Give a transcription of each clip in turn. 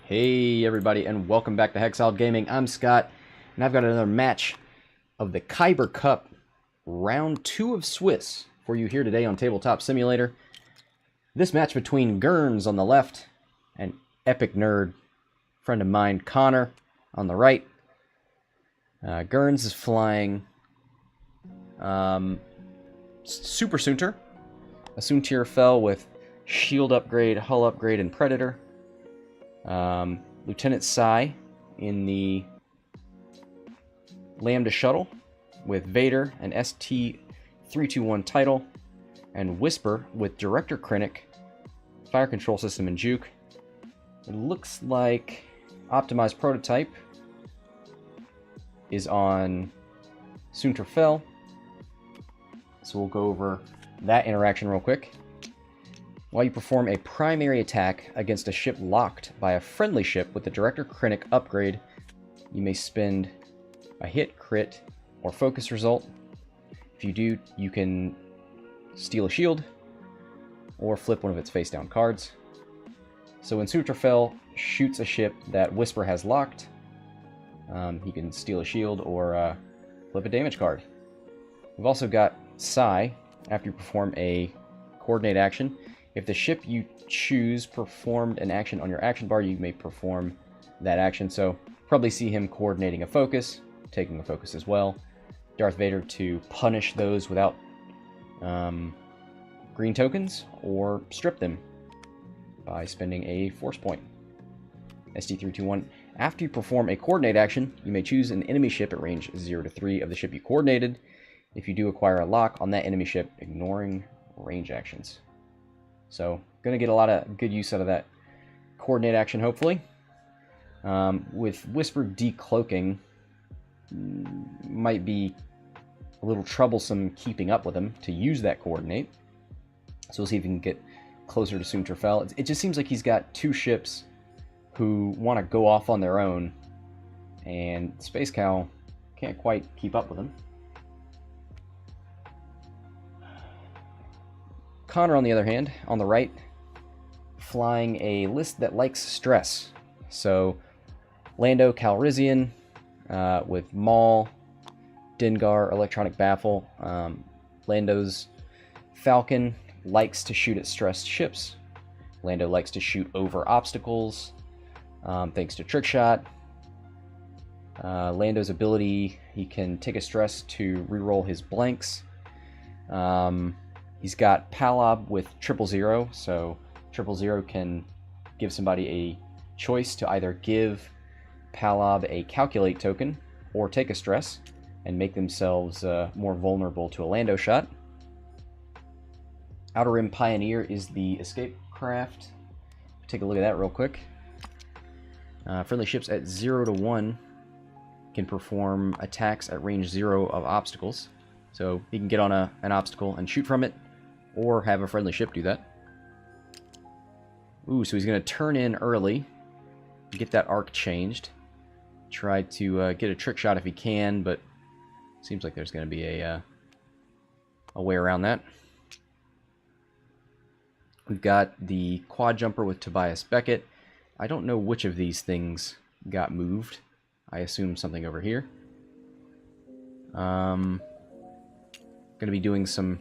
Hey everybody, and welcome back to Hexiled Gaming. I'm Scott, and I've got another match of the Kyber Cup Round 2 of Swiss for you here today on Tabletop Simulator. This match between Gerns on the left and EpicNerd, friend of mine, Connor, on the right. Gerns is flying Super Soontir. A Soontir fell with shield upgrade, hull upgrade, and Predator. Lieutenant Sai in the Lambda shuttle with Vader and ST-321 title, and Whisper with Director Krennic, fire control system, and Juke. It looks like optimized prototype is on Soontir fell, so we'll go over that interaction real quick. While you perform a primary attack against a ship locked by a friendly ship with the Director Krennic upgrade, you may spend a hit, crit, or focus result. If you do, you can steal a shield or flip one of its face-down cards. So when Soontir fell shoots a ship that Whisper has locked, he can steal a shield or flip a damage card. We've also got Sai. After you perform a coordinate action, if the ship you choose performed an action on your action bar, you may perform that action. So probably see him coordinating a focus, taking a focus as well. Darth Vader to punish those without green tokens, or strip them by spending a force point. ST-321. After you perform a coordinate action, you may choose an enemy ship at range 0 to 3 of the ship you coordinated. If you do acquire a lock on that enemy ship, ignoring range actions. So, going to get a lot of good use out of that coordinate action, hopefully. With Whisper decloaking, might be a little troublesome keeping up with him to use that coordinate. So we'll see if we can get closer to Soontir fell. It just seems like he's got two ships who want to go off on their own, and Space Cow can't quite keep up with him. Connor, on the other hand, on the right, flying a list that likes stress. So, Lando, Calrissian, with Maul, Dengar, Electronic Baffle. Lando's Falcon likes to shoot at stressed ships. Lando likes to shoot over obstacles, thanks to Trickshot. Lando's ability, he can take a stress to reroll his blanks. He's got Palob with 000, so 000 can give somebody a choice to either give Palob a calculate token or take a stress and make themselves more vulnerable to a Lando shot. Outer Rim Pioneer is the escape craft. Take a look at that real quick. Friendly ships at 0 to 1 can perform attacks at range 0 of obstacles. So he can get on an obstacle and shoot from it, or have a friendly ship do that. Ooh, so he's going to turn in early, get that arc changed, try to get a trick shot if he can, but seems like there's going to be a way around that. We've got the quad jumper with Tobias Beckett. I don't know which of these things got moved. I assume something over here. Going to be doing some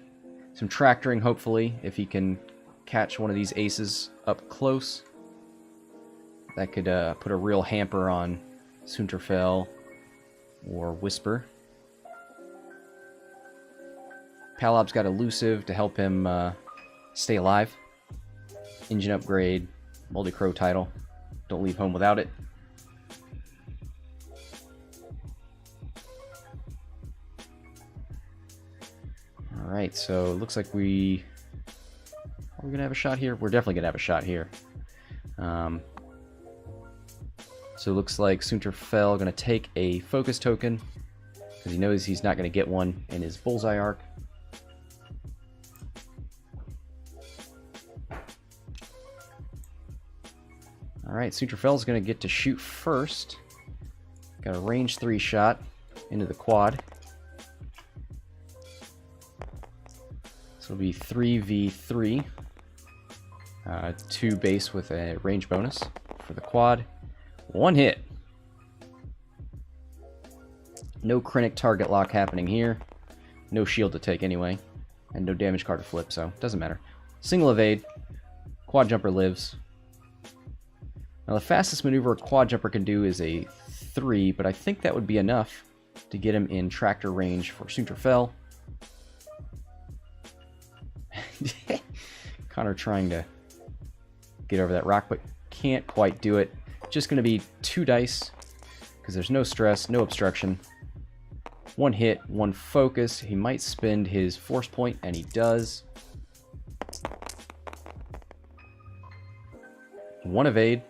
tractoring, hopefully, if he can catch one of these aces up close. That could put a real hamper on Soontir fell or Whisper. Palob's got Elusive to help him stay alive. Engine upgrade, Multi-Crow title. Don't leave home without it. Alright, so it looks like are we going to have a shot here? We're definitely going to have a shot here. So it looks like Soontir fell going to take a focus token, because he knows he's not going to get one in his bullseye arc. Alright, Soontir fell is going to get to shoot first. Got a range 3 shot into the quad. So it'll be 3v3. 2 base with a range bonus for the quad. One hit. No Krennic target lock happening here. No shield to take anyway. And no damage card to flip, so it doesn't matter. Single evade. Quad jumper lives. Now the fastest maneuver a quad jumper can do is a 3, but I think that would be enough to get him in tractor range for Soontir Fel. Connor trying to get over that rock, but can't quite do it. Just going to be 2 dice, because there's no stress, no obstruction. 1 hit, 1 focus. He might spend his force point, and he does. 1 evade.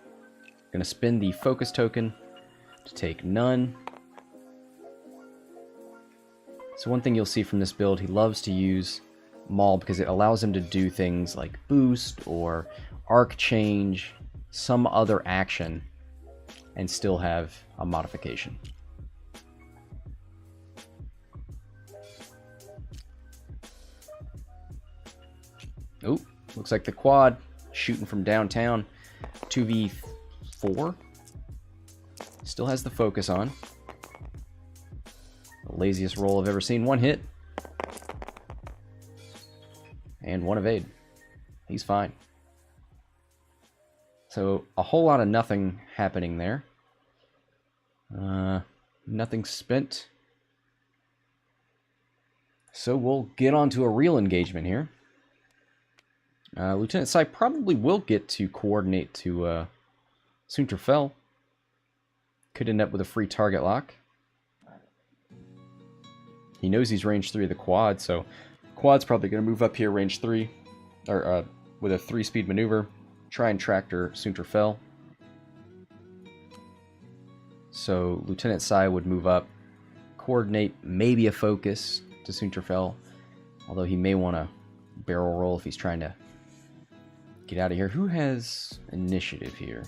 Going to spend the focus token to take none. So one thing you'll see from this build, he loves to use Maul because it allows him to do things like boost or arc change, some other action, and still have a modification. Oh, looks like the quad shooting from downtown. 2v4. Still has the focus on. The laziest roll I've ever seen. 1 hit. And 1 evade. He's fine. So a whole lot of nothing happening there. Nothing spent. So we'll get on to a real engagement here. Lieutenant Sai probably will get to coordinate to Soontir Fel. Could end up with a free target lock. He knows he's range 3 of the quad, so quad's probably going to move up here range 3, or with a 3-speed maneuver, try and tractor Soontir Fel. So Lieutenant Sai would move up, coordinate maybe a focus to Soontir Fel, although he may want to barrel roll if he's trying to get out of here. Who has initiative here?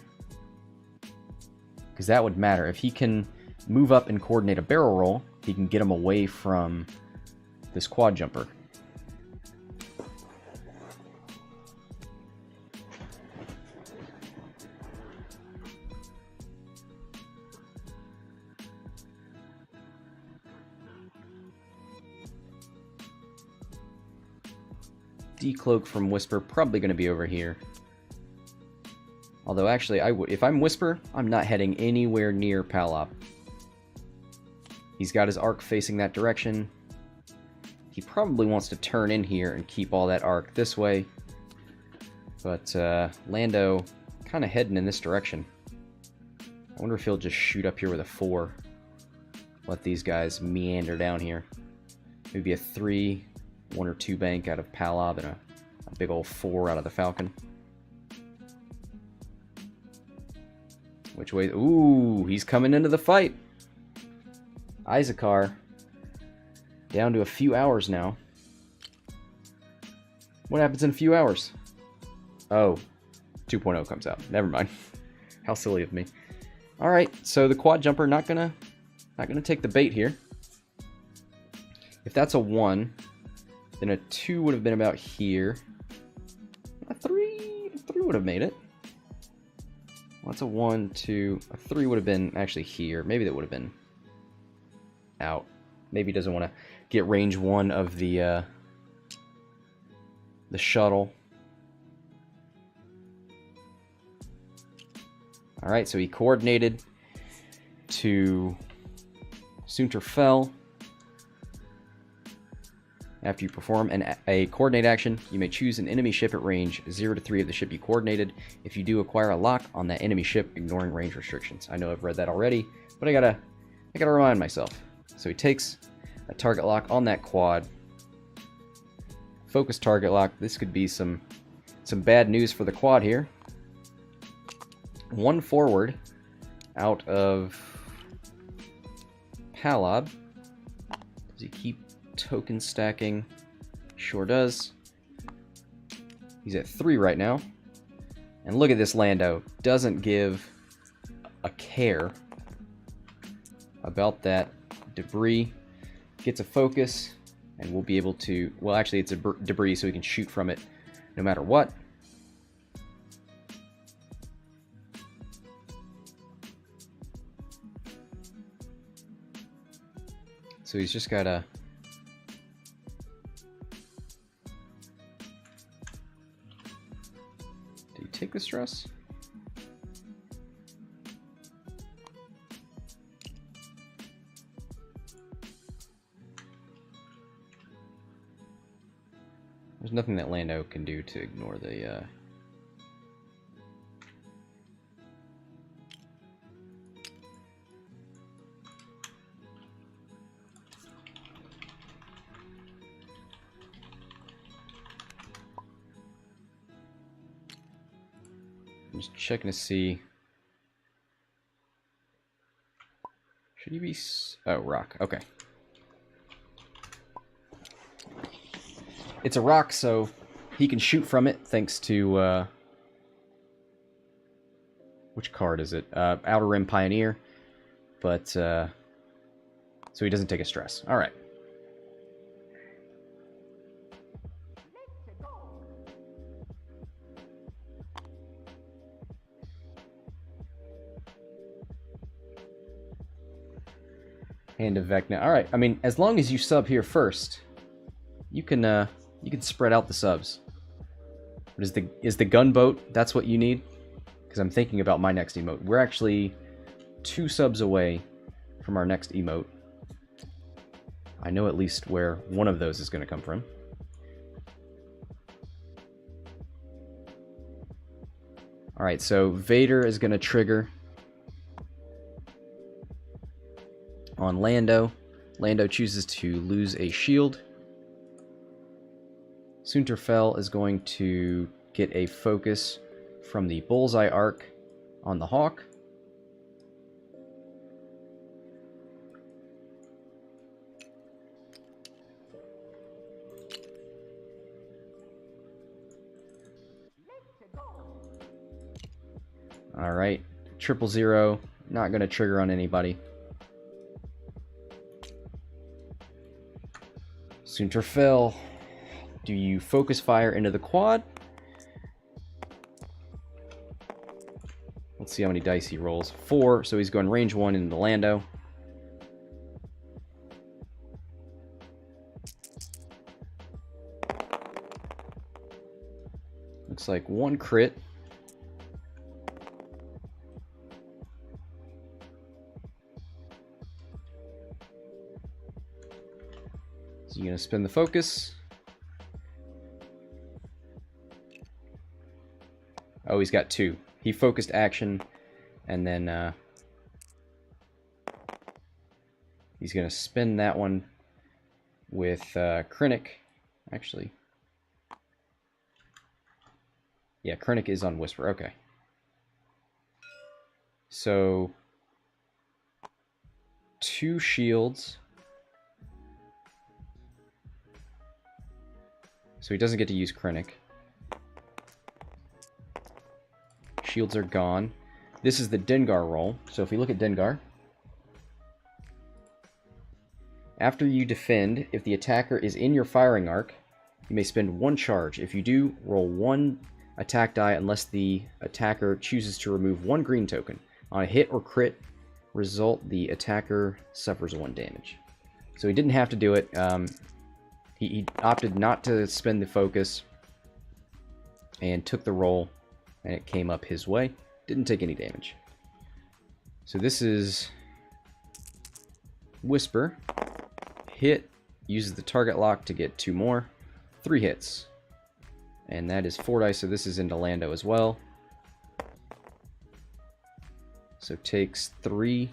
Because that would matter. If he can move up and coordinate a barrel roll, he can get him away from this quad jumper. Decloak from Whisper, probably going to be over here. Although actually, if I'm Whisper, I'm not heading anywhere near Palob. He's got his arc facing that direction. He probably wants to turn in here and keep all that arc this way. But Lando kind of heading in this direction. I wonder if he'll just shoot up here with a 4. Let these guys meander down here. Maybe a 3, 1 or 2 bank out of Palob and a big old 4 out of the Falcon. Which way? Ooh, he's coming into the fight. Isaacar down to a few hours now. What happens in a few hours? Oh, 2.0 comes out. Never mind. How silly of me. All right, so the quad jumper not gonna take the bait here. If that's a 1, then a 2 would have been about here. A 3 would have made it. Well, that's a 1, 2. A 3 would have been actually here. Maybe that would have been out. Maybe he doesn't want to get range 1 of the shuttle. All right, so he coordinated to Soontir Fel. After you perform a coordinate action, you may choose an enemy ship at range 0 to 3 of the ship you coordinated. If you do acquire a lock on that enemy ship, ignoring range restrictions. I know I've read that already, but I gotta remind myself. So he takes a target lock on that quad. Focus target lock. This could be some bad news for the quad here. 1 forward out of Palob. Does he keep token stacking? Sure does. He's at 3 right now. And look at this Lando. Doesn't give a care about that debris. Gets a focus, and we'll be able to... Well, actually, it's a debris, so we can shoot from it no matter what. So he's just gotta... Do you take the stress? There's nothing that Lando can do to ignore the... I'm just checking to see... Should he be... Oh, rock. Okay. It's a rock, so he can shoot from it, thanks to... Which card is it? Outer Rim Pioneer. But, so he doesn't take a stress. Alright. Hand of Vecna. Alright, I mean, as long as you sub here first, you can spread out the subs. But is the gunboat, that's what you need? Because I'm thinking about my next emote. We're actually 2 subs away from our next emote. I know at least where one of those is going to come from. Alright, so Vader is going to trigger on Lando. Lando chooses to lose a shield. Soontir is going to get a focus from the bullseye arc on the Hawk. Alright, 000, not going to trigger on anybody. Soontir, do you focus fire into the quad? Let's see how many dice he rolls. 4, so he's going range 1 into Lando. Looks like 1 crit. So you're going to spin the focus. Oh, he's got 2. He focused action, and then he's going to spin that one with Krennic. Actually, yeah, Krennic is on Whisper. Okay. So, 2 shields. So he doesn't get to use Krennic. Shields are gone. This is the Dengar roll. So if we look at Dengar, after you defend, if the attacker is in your firing arc, you may spend 1 charge. If you do, roll 1 attack die unless the attacker chooses to remove 1 green token. On a hit or crit result, the attacker suffers 1 damage. So he didn't have to do it. He opted not to spend the focus and took the roll, and it came up his way. Didn't take any damage. So this is Whisper. Hit, uses the target lock to get 2 more. 3 hits. And that is 4 dice, so this is into Lando as well. So takes 3.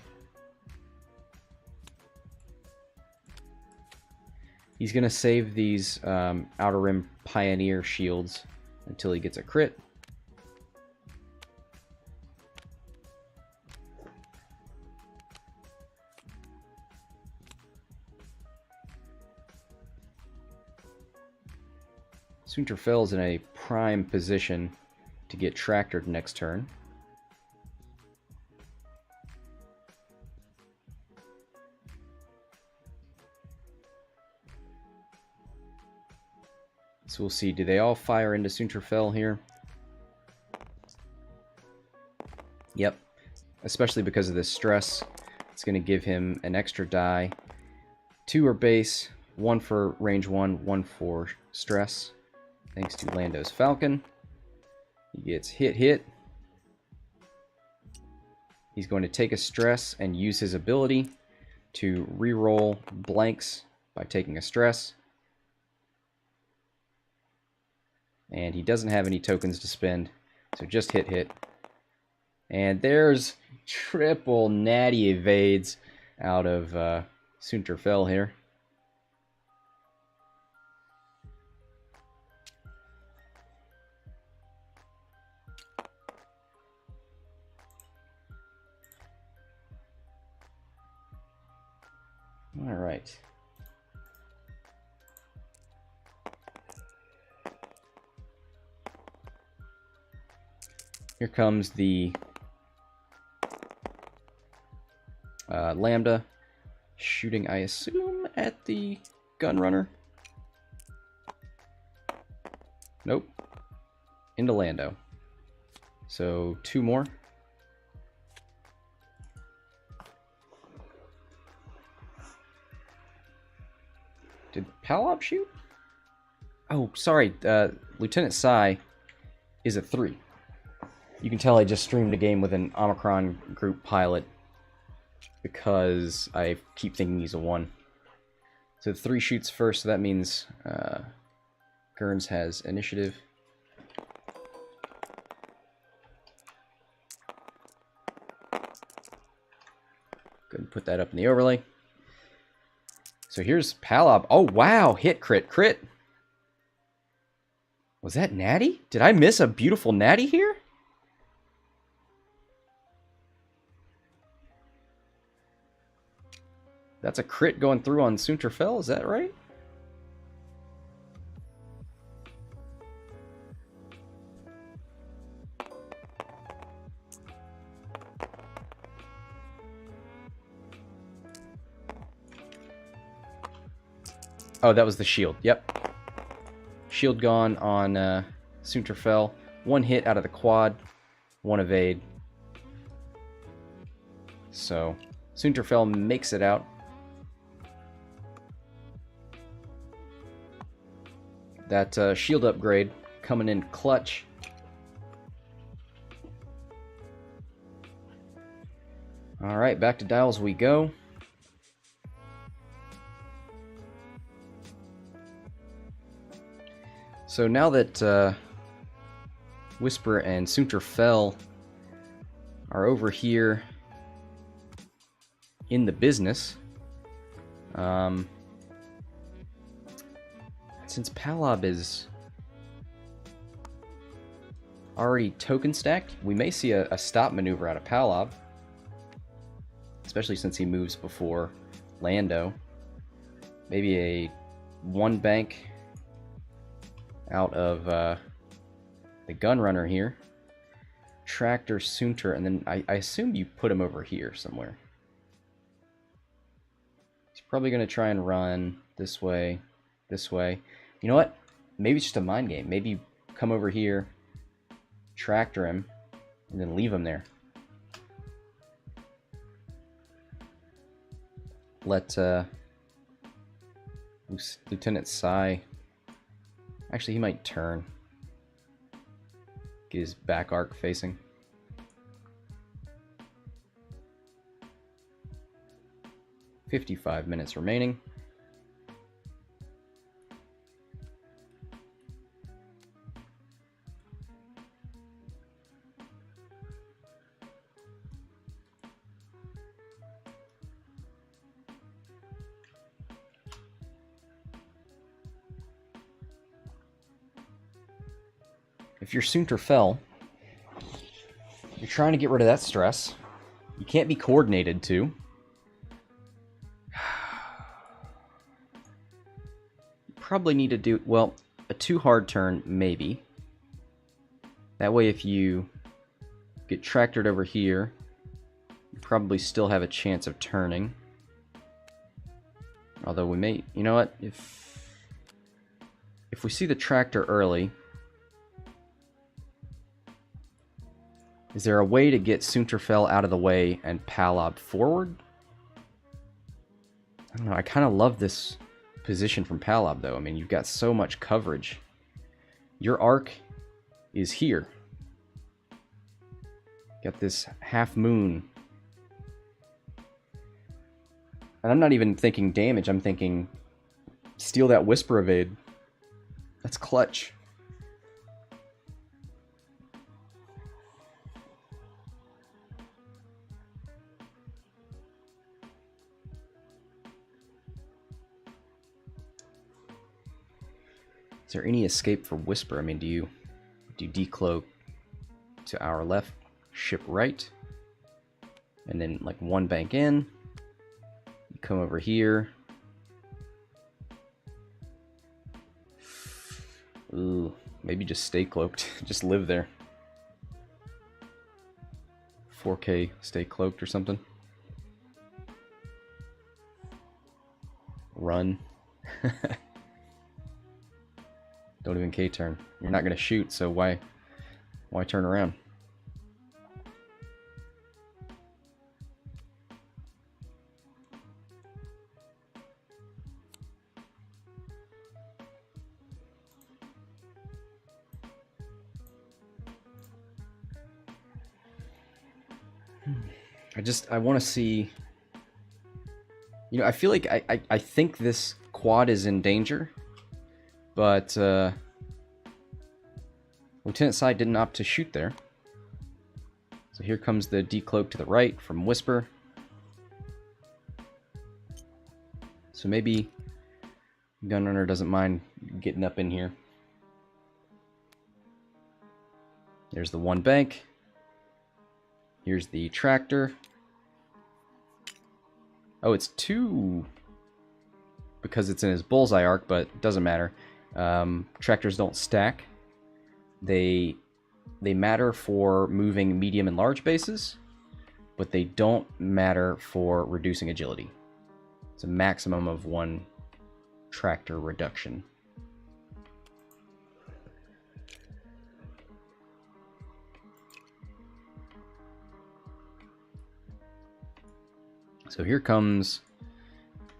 He's going to save these Outer Rim Pioneer shields until he gets a crit. Soontir is in a prime position to get tractored next turn. So we'll see, do they all fire into Soontir here? Yep, especially because of this stress. It's going to give him an extra die. 2 are base, 1 for range 1, 1 for stress. Thanks to Lando's Falcon. He gets hit. He's going to take a stress and use his ability to reroll blanks by taking a stress. And he doesn't have any tokens to spend, so just hit. And there's triple natty evades out of Soontir Fel here. All right. Here comes the Lambda, shooting, I assume, at the Gunrunner. Nope. Into Lando. So 2 more. Did Palob shoot? Oh, sorry. Lieutenant Sai is a 3. You can tell I just streamed a game with an Omicron group pilot because I keep thinking he's a 1. So 3 shoots first, so that means Gerns has initiative. Go ahead and put that up in the overlay. So here's Palob. Oh, wow. Hit, crit. Was that natty? Did I miss a beautiful natty here? That's a crit going through on Soontir Fel, is that right? Oh, that was the shield. Yep. Shield gone on Soontir Fel. 1 hit out of the quad. 1 evade. So, Soontir Fel makes it out. That shield upgrade coming in clutch. Alright, back to dials we go. So now that Whisper and Soontir Fel are over here in the business, since Palob is already token stacked, we may see a stop maneuver out of Palob, especially since he moves before Lando. Maybe a 1 bank out of the Gunrunner here. Tractor, Soontir, and then I assume you put him over here somewhere. He's probably going to try and run this way, this way. You know what? Maybe it's just a mind game. Maybe you come over here, tractor him, and then leave him there. Let Lieutenant Sai... Actually, he might turn. Get his back arc facing. "55 minutes remaining. If you're Soontir Fel, you're trying to get rid of that stress. You can't be coordinated too. You probably need to do, well, a 2 hard turn, maybe. That way if you get tractored over here, you probably still have a chance of turning. Although we may, you know what, if we see the tractor early, is there a way to get Soontir Fel out of the way and Palob forward? I don't know, I kind of love this position from Palob, though. I mean, you've got so much coverage. Your arc is here. Got this half moon. And I'm not even thinking damage, I'm thinking steal that Whisper Evade. That's clutch. Is there any escape for Whisper? I mean, do you decloak to our left, ship right, and then like one bank in? You come over here. Ooh, maybe just stay cloaked. Just live there. 4K stay cloaked or something. Run. Don't even K-turn. You're not going to shoot, so why turn around? I want to see... You know, I feel like I think this quad is in danger, but Lieutenant Sai didn't opt to shoot there. So here comes the decloak to the right from Whisper. So maybe Gunrunner doesn't mind getting up in here. There's the one bank. Here's the tractor. Oh, it's two because it's in his bullseye arc, but it doesn't matter. Tractors don't stack. They matter for moving medium and large bases, but they don't matter for reducing agility. It's a maximum of one tractor reduction. So here comes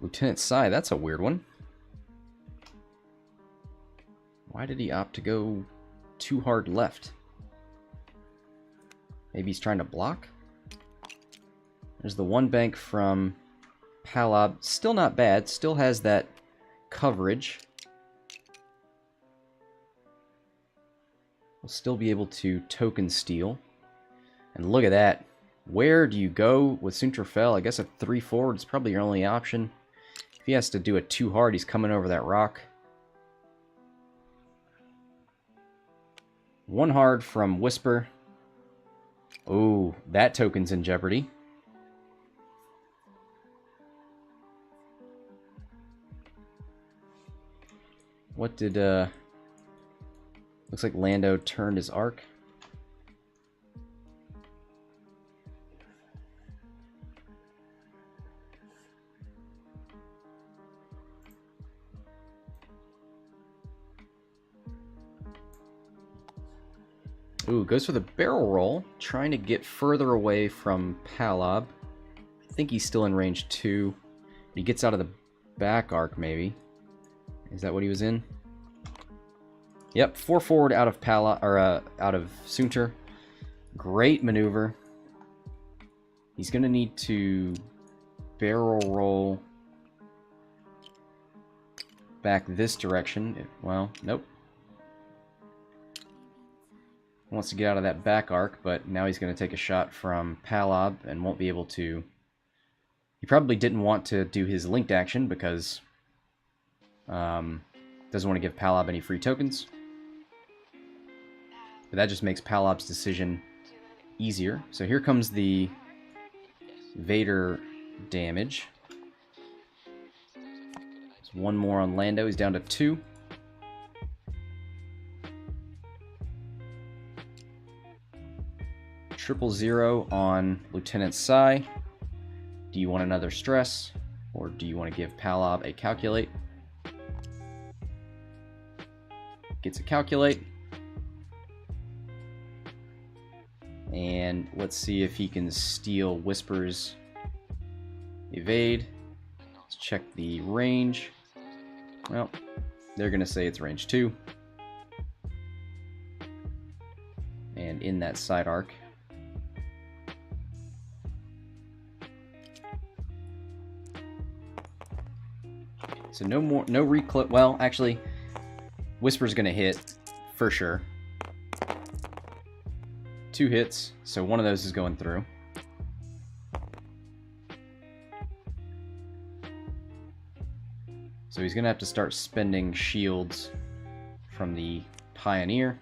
Lieutenant Sai. That's a weird one. Why did he opt to go too hard left? Maybe he's trying to block? There's the one bank from Palob. Still not bad. Still has that coverage. We'll still be able to token steal. And look at that. Where do you go with Soontir? I guess a 3 forward is probably your only option. If he has to do it too hard, he's coming over that rock. One hard from Whisper. Oh, that token's in jeopardy. What did, looks like Lando turned his arc. Ooh, goes for the barrel roll, trying to get further away from Palob. I think he's still in range 2. He gets out of the back arc, maybe. Is that what he was in? Yep, 4 forward out of Palob, or out of Soontir. Great maneuver. He's gonna need to barrel roll back this direction. Well, nope. Wants to get out of that back arc, but now he's going to take a shot from Palob and won't be able to... He probably didn't want to do his linked action because doesn't want to give Palob any free tokens. But that just makes Palob's decision easier. So here comes the Vader damage. There's one more on Lando. He's down to 2. Triple 0 on Lieutenant Sai. Do you want another stress, or do you want to give Palob a calculate? Gets a calculate. And let's see if he can steal Whisper's evade. Let's check the range. Well, they're going to say it's range 2. And in that side arc. So no reclick. Well, actually, Whisper's going to hit for sure. 2 hits, so one of those is going through. So he's going to have to start spending shields from the Pioneer.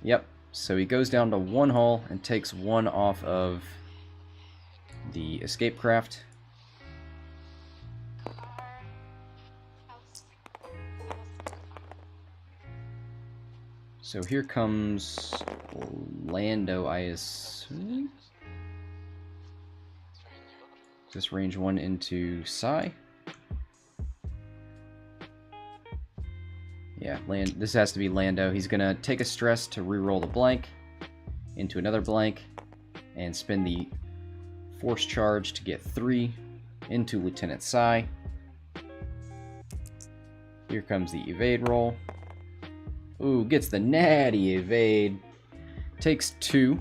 Yep, so he goes down to 1 hull and takes 1 off of the escape craft. So here comes Lando, I assume. Just range 1 into Psy. Yeah, this has to be Lando. He's going to take a stress to reroll the blank into another blank and spend the force charge to get 3 into Lieutenant Psy. Here comes the evade roll. Ooh, gets the natty evade. Takes 2.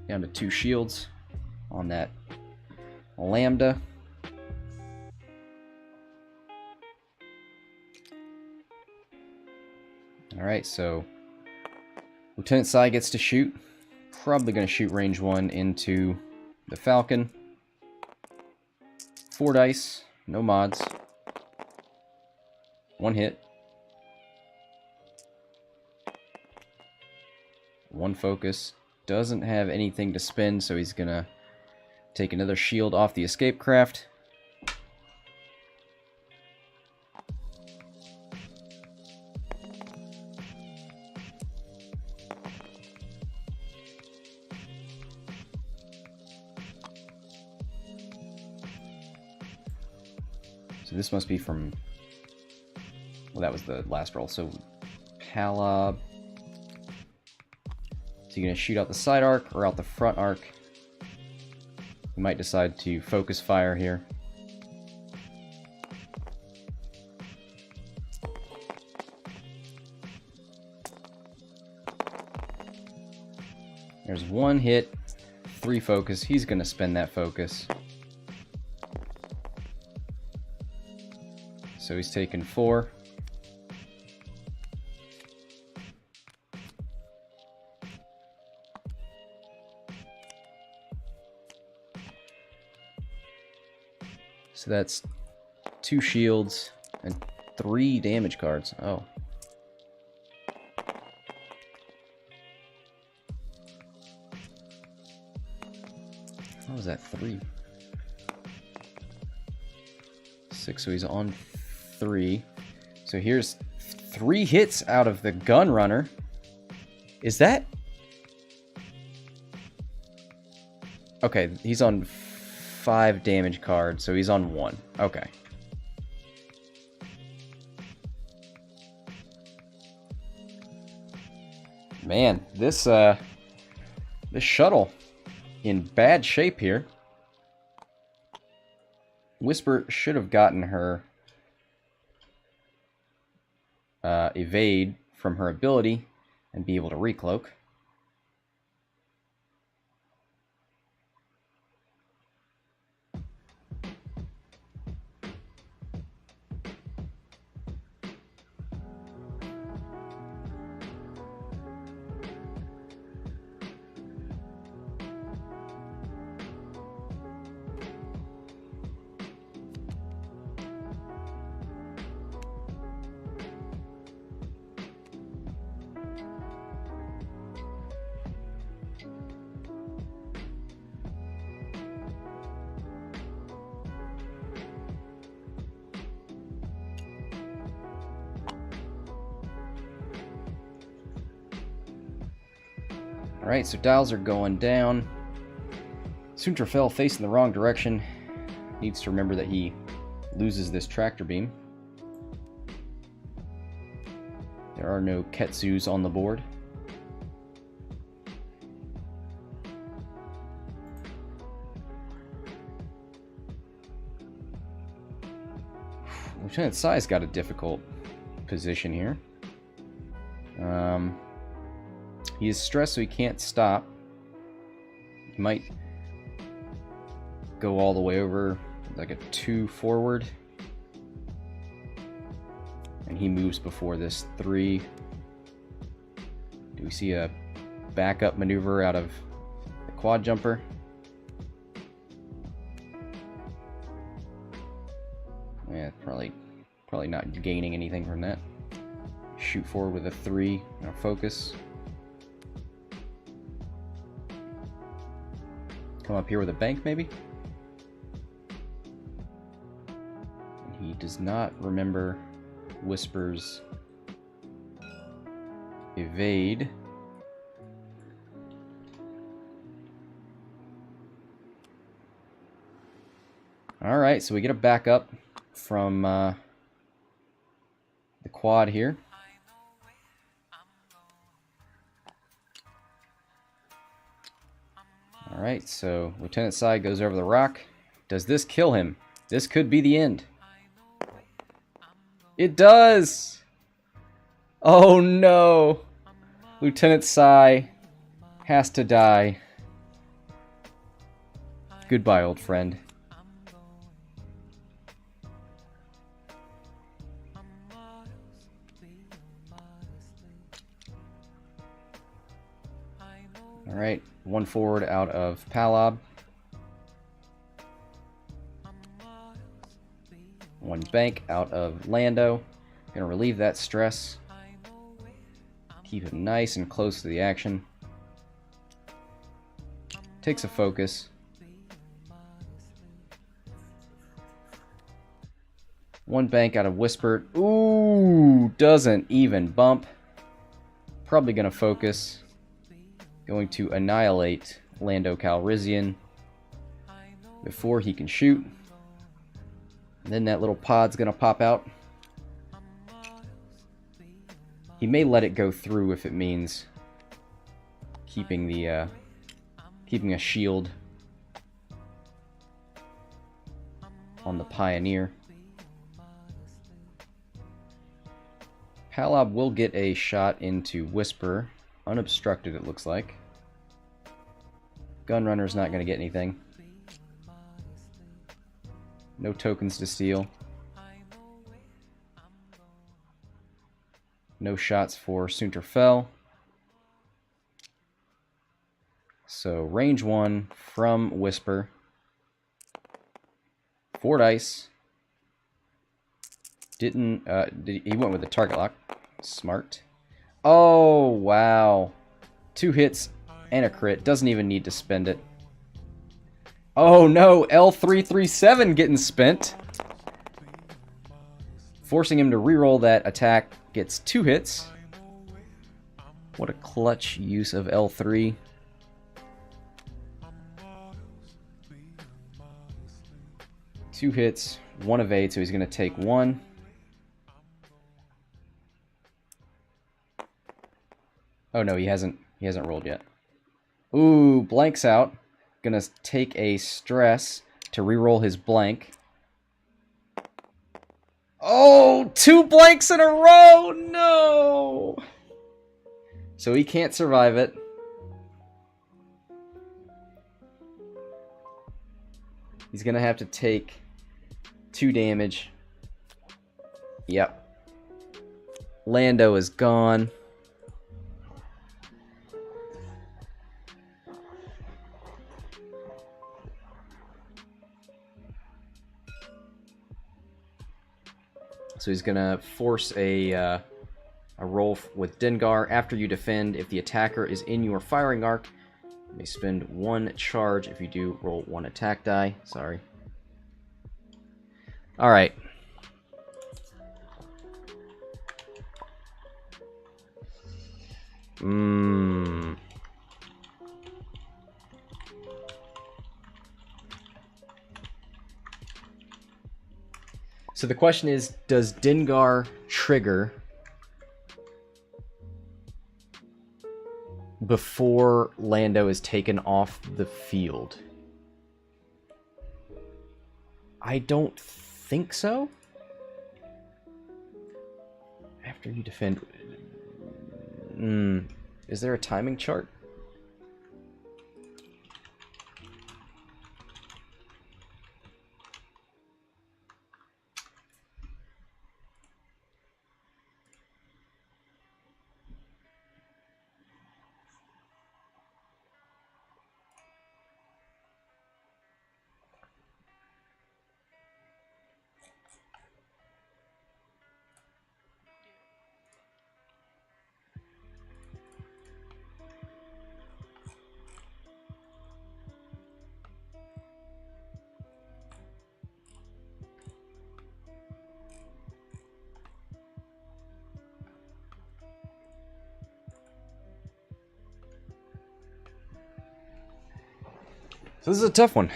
Down to 2 shields on that Lambda. Alright, so Lieutenant Psy gets to shoot. Probably going to shoot range 1 into the Falcon. 4 dice, no mods. 1 hit. 1 focus. Doesn't have anything to spend, so he's going to take another shield off the escape craft. So this must be from... Well, that was the last roll. So, Palob. So you're going to shoot out the side arc or out the front arc. You might decide to focus fire here. There's 1 hit, 3 focus. He's going to spend that focus. So he's taken 4. So that's 2 shields and 3 damage cards. Oh. How was that 3? 6, so he's on 3. So here's 3 hits out of the Gunrunner. Is that... Okay, he's on 5 damage cards, so he's on 1. Okay. Man, this shuttle in bad shape here. Whisper should have gotten her evade from her ability and be able to recloak. Alright, so dials are going down. Soontir fell facing the wrong direction. Needs to remember that he loses this tractor beam. There are no Ketsus on the board. Lieutenant Sai's got a difficult position here. He is stressed, so he can't stop. He might go all the way over, like a 2 forward. And he moves before this 3. Do we see a backup maneuver out of the quad jumper? Yeah, probably not gaining anything from that. Shoot forward with a 3, focus. Come up here with a bank, maybe? He does not remember Whisper's evade. Alright, so we get a backup from the quad here. Alright, so Lieutenant Sai goes over the rock. Does this kill him? This could be the end. It does! Oh no! Lieutenant Sai has to die. Goodbye, old friend. Alright, 1 forward out of Palob. 1 bank out of Lando. Gonna relieve that stress. Keep him nice and close to the action. Takes a focus. 1 bank out of Whisper. Ooh, doesn't even bump. Probably gonna focus. Going to annihilate Lando Calrissian before he can shoot. And then that little pod's gonna pop out. He may let it go through if it means keeping the keeping a shield on the Pioneer. Palob will get a shot into Whisper. Unobstructed, it looks like. Gunrunner's not going to get anything. No tokens to steal. No shots for Soontir Fell. So range 1 from Whisper. 4 dice. He went with the target lock. Smart. Oh, wow. 2 hits and a crit. Doesn't even need to spend it. Oh, no. L337 getting spent. Forcing him to reroll that attack. Gets 2 hits. What a clutch use of L3. Two hits, 1 evade, so he's going to take 1. Oh no, he hasn't rolled yet. Ooh, blanks out. Gonna take a stress to reroll his blank. Oh, 2 blanks in a row! No! So he can't survive it. He's gonna have to take 2 damage. Yep. Lando is gone. So he's gonna force a roll with Dengar. After you defend, if the attacker is in your firing arc, you may spend 1 charge. If you do, roll 1 attack die. Sorry. All right. So the question is, does Dengar trigger before Lando is taken off the field? I don't think so. After you defend... Is there a timing chart? So this is a tough one,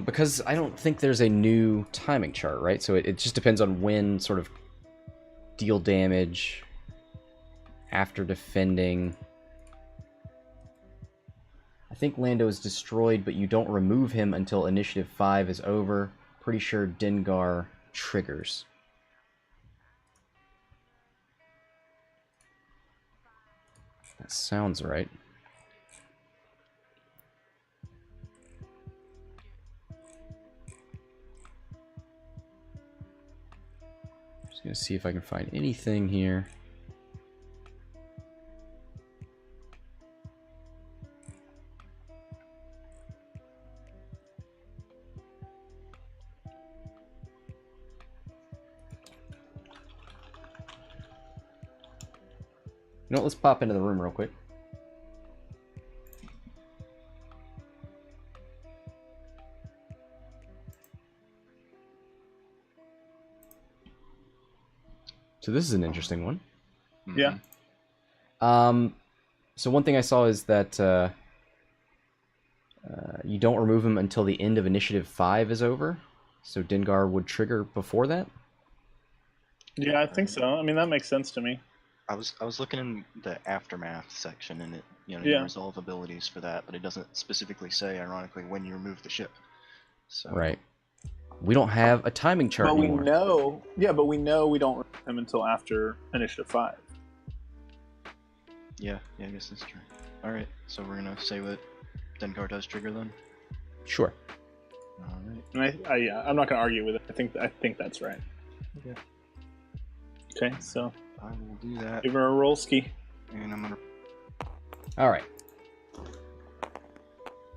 because I don't think there's a new timing chart, right? So it just depends on when sort of deal damage after defending. I think Lando is destroyed, but you don't remove him until Initiative 5 is over. Pretty sure Dengar triggers. That sounds right. Just gonna see if I can find anything here. You know what, let's pop into the room real quick. So this is an interesting one. Yeah. So one thing I saw is that you don't remove him until the end of Initiative 5 is over. So Dengar would trigger before that? Yeah, I think so. I mean, that makes sense to me. I was looking in the aftermath section, and it you Yeah. resolve abilities for that, but it doesn't specifically say, ironically, when you remove the ship. So Right. We don't have a timing chart But we anymore. know, we know we don't remove him until after Initiative 5. yeah, I guess that's true. All right, so we're gonna say what Dengar does trigger then. Sure. All right. And I'm not gonna argue with it. I think that's right. Okay. Okay, so I will do that, give her a roll ski. and I'm gonna. All right.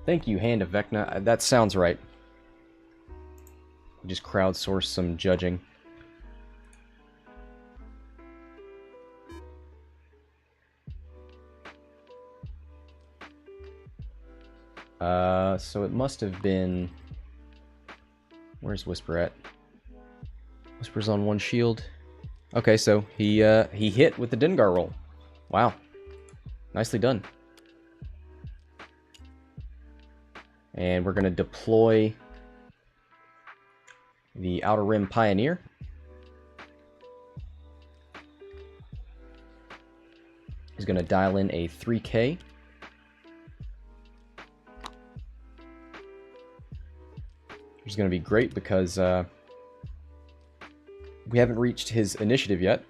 Thank you, Hand of Vecna. That sounds right. We just crowdsource some judging. So it must have been... Where's Whisper at? Whisper's on one shield. Okay, so he hit with the Dengar roll. Wow. Nicely done. And we're going to deploy the Outer Rim Pioneer. He's going to dial in a 3K. Which is going to be great because we haven't reached his initiative yet.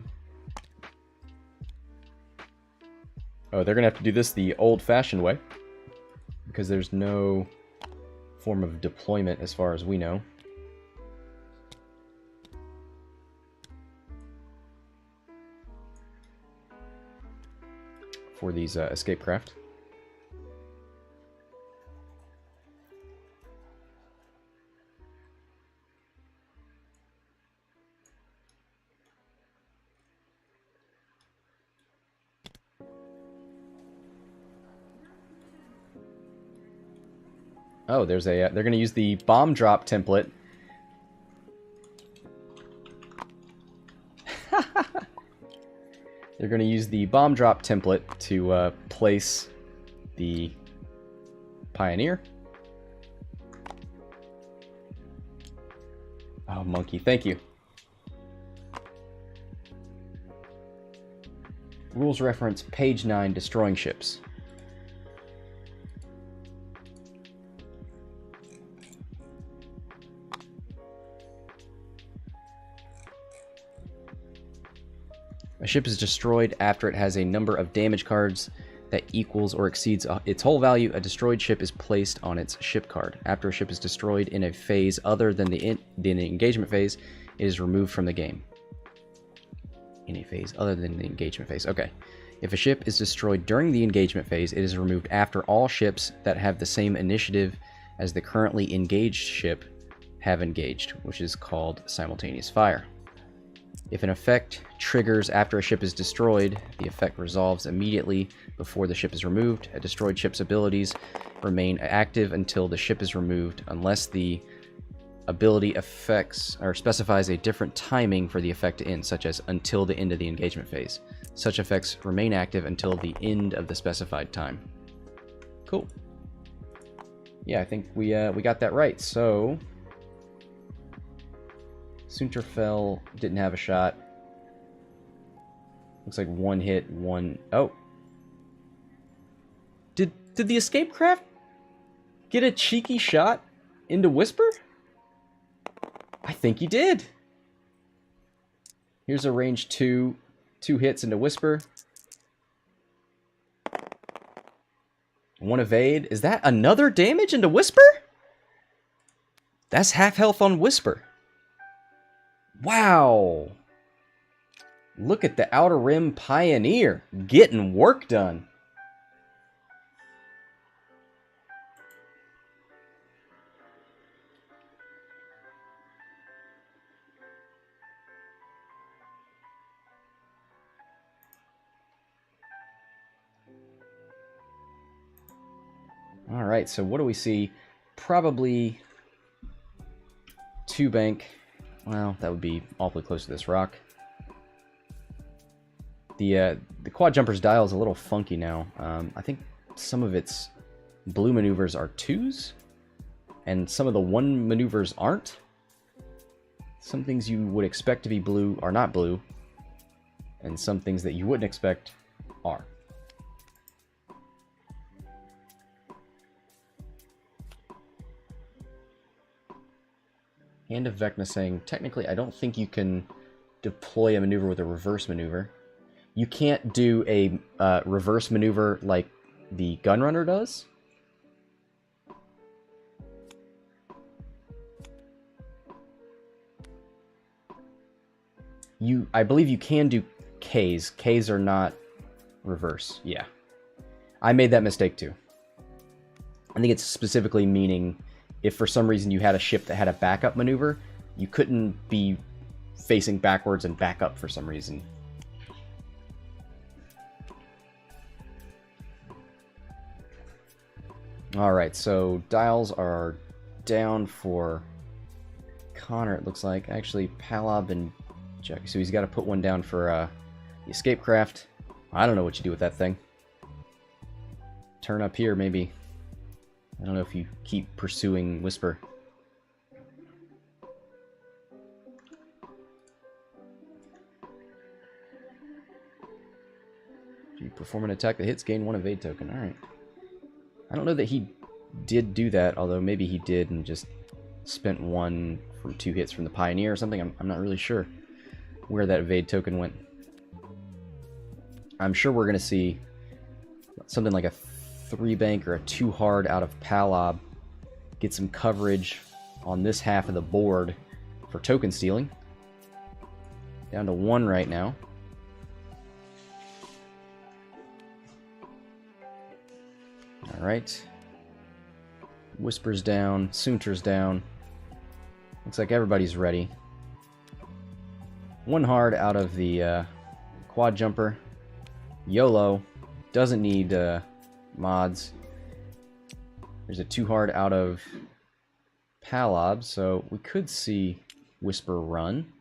Oh, they're going to have to do this the old-fashioned way, because there's no form of deployment as far as we know. For these escape craft. Oh, there's a... they're going to use the bomb drop template. They're going to use the bomb drop template to place the Pioneer. Oh, monkey, thank you. Rules reference page 9, destroying ships. A ship is destroyed after it has a number of damage cards that equals or exceeds its whole value. A destroyed ship is placed on its ship card. After a ship is destroyed in a phase other than the engagement phase, it is removed from the game. In a phase other than the engagement phase. Okay. If a ship is destroyed during the engagement phase, it is removed after all ships that have the same initiative as the currently engaged ship have engaged, which is called simultaneous fire. If an effect triggers after a ship is destroyed, the effect resolves immediately before the ship is removed. A destroyed ship's abilities remain active until the ship is removed, unless the ability affects or specifies a different timing for the effect to end, such as until the end of the engagement phase. Such effects remain active until the end of the specified time. Cool. Yeah, I think we got that right. So Soontir fell, didn't have a shot. Looks like one hit, one... Oh. Did the escape craft get a cheeky shot into Whisper? I think he did. Here's a range 2 hits into Whisper. One evade. Is that another damage into Whisper? That's half health on Whisper. Wow. Look at the Outer Rim Pioneer getting work done. All right, so what do we see? Probably 2 bank. Well, that would be awfully close to this rock. The quad jumper's dial is a little funky now. I think some of its blue maneuvers are 2s, and some of the 1 maneuvers aren't. Some things you would expect to be blue are not blue, and some things that you wouldn't expect are. Hand of Vecna saying, technically, I don't think you can deploy a maneuver with a reverse maneuver. You can't do a reverse maneuver like the Gunrunner does. I believe you can do Ks. Ks are not reverse. Yeah. I made that mistake too. I think it's specifically meaning if for some reason you had a ship that had a backup maneuver, you couldn't be facing backwards and back up for some reason. Alright, so dials are down for Connor, it looks like. Actually, Palob and Jakku. So he's got to put one down for the escape craft. I don't know what you do with that thing. Turn up here, maybe. I don't know if you keep pursuing Whisper. If you perform an attack that hits, gain 1 evade token. Alright. I don't know that he did do that, although maybe he did and just spent 1 from 2 hits from the Pioneer or something. I'm not really sure where that evade token went. I'm sure we're going to see something like a 3 bank or a 2 hard out of Palob. Get some coverage on this half of the board for token stealing. Down to 1 right now. Alright. Whisper's down. Soontir's down. Looks like everybody's ready. 1 hard out of the quad jumper. YOLO. Doesn't need mods. There's a 2 hard out of Palob, so we could see Whisper run.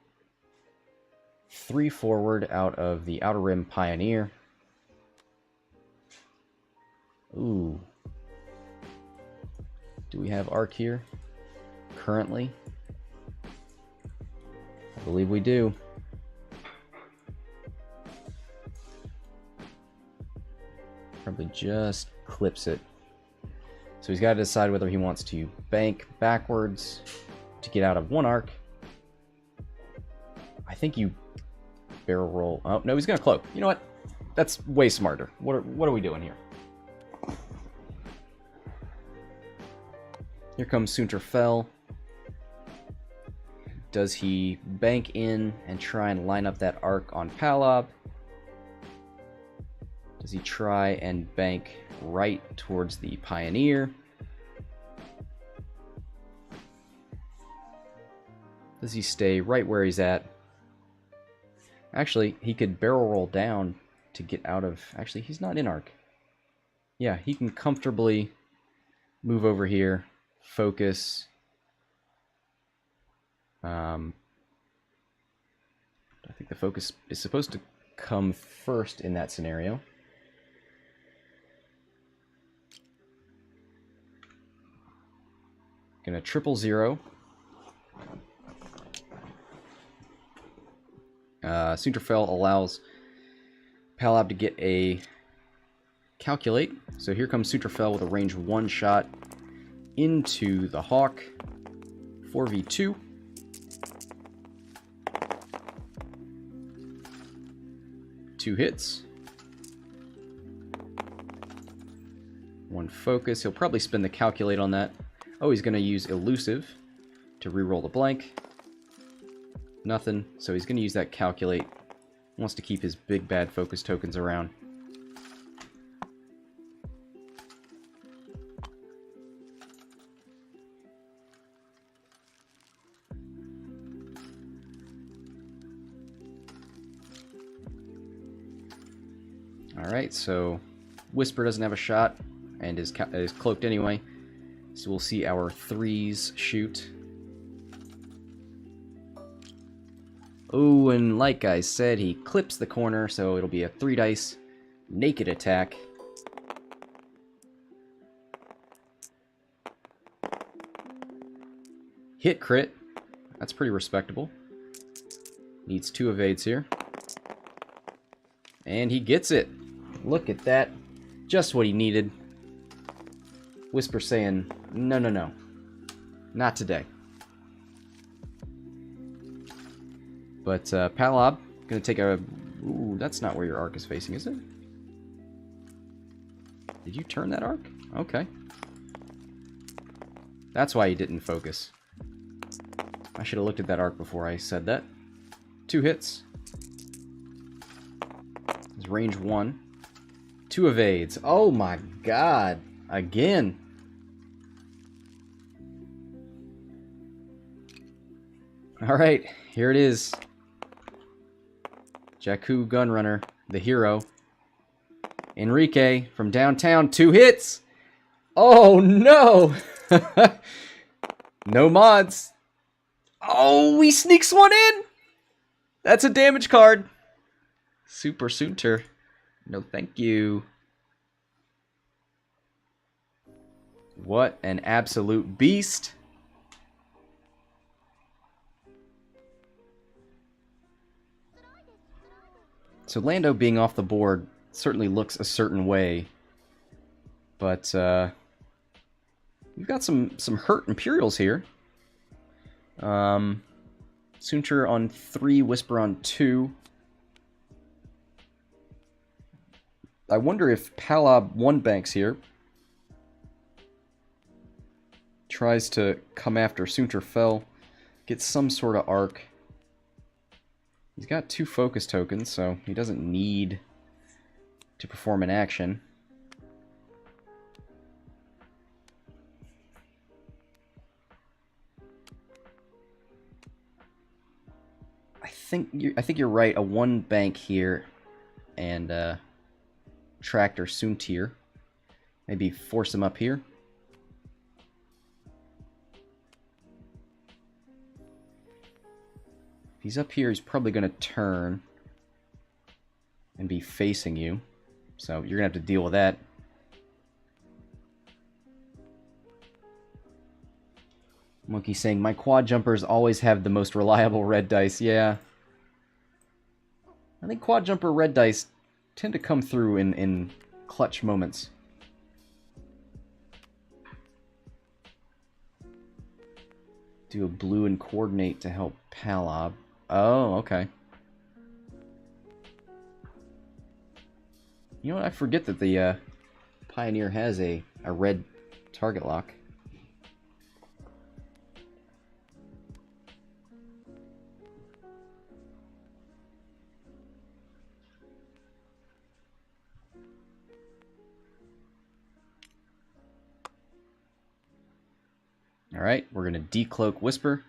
3 forward out of the Outer Rim Pioneer. Ooh. Do we have arc here? Currently? I believe we do. Probably just clips it. So he's got to decide whether he wants to bank backwards to get out of 1 arc. I think you barrel roll. Oh, no, he's going to cloak. You know what? That's way smarter. What are we doing here? Here comes Soontir Fel. Does he bank in and try and line up that arc on Palob? Does he try and bank right towards the Pioneer? Does he stay right where he's at? Actually, he could barrel roll down to get out of... Actually, he's not in arc. Yeah, he can comfortably move over here, focus. I think the focus is supposed to come first in that scenario. Gonna 000. Soontir Fel allows Palob to get a calculate. So here comes Soontir Fel with a range 1 shot into the Hawk. 4v2. Two hits. One focus. He'll probably spend the calculate on that. Oh, he's going to use elusive to reroll the blank. Nothing. So he's going to use that calculate. Wants to keep his big bad focus tokens around. Alright, so Whisper doesn't have a shot and is cloaked anyway. So we'll see our 3s shoot. Oh, and like I said, he clips the corner, so it'll be a 3 dice naked attack. Hit crit. That's pretty respectable. Needs 2 evades here. And he gets it. Look at that. Just what he needed. Whisper saying, no, no, no. Not today. But Palob, gonna take a... Ooh, that's not where your arc is facing, is it? Did you turn that arc? Okay. That's why he didn't focus. I should have looked at that arc before I said that. 2 hits. His range 1. 2 evades. Oh my god. Again. Alright, here it is. Jakku Gunrunner, the hero. Enrique from downtown, 2 hits! Oh no! No mods. Oh, he sneaks one in! That's a damage card. Super Soontir. No thank you. What an absolute beast. So Lando being off the board certainly looks a certain way. But we've got some hurt Imperials here. Soontir on 3, Whisper on 2. I wonder if Palob 1 banks here. Tries to come after Soontir Fel. Gets some sort of arc. He's got 2 focus tokens, so he doesn't need to perform an action. I think you're right. A 1 bank here, and Tractor Soontir. Maybe force him up here. If he's up here, he's probably going to turn and be facing you. So you're going to have to deal with that. Monkey saying, my quad jumpers always have the most reliable red dice. Yeah. I think quad jumper red dice tend to come through in clutch moments. Do a blue and coordinate to help Palob. Oh, okay. You know what? I forget that the Pioneer has a red target lock. Alright, we're going to decloak Whisper.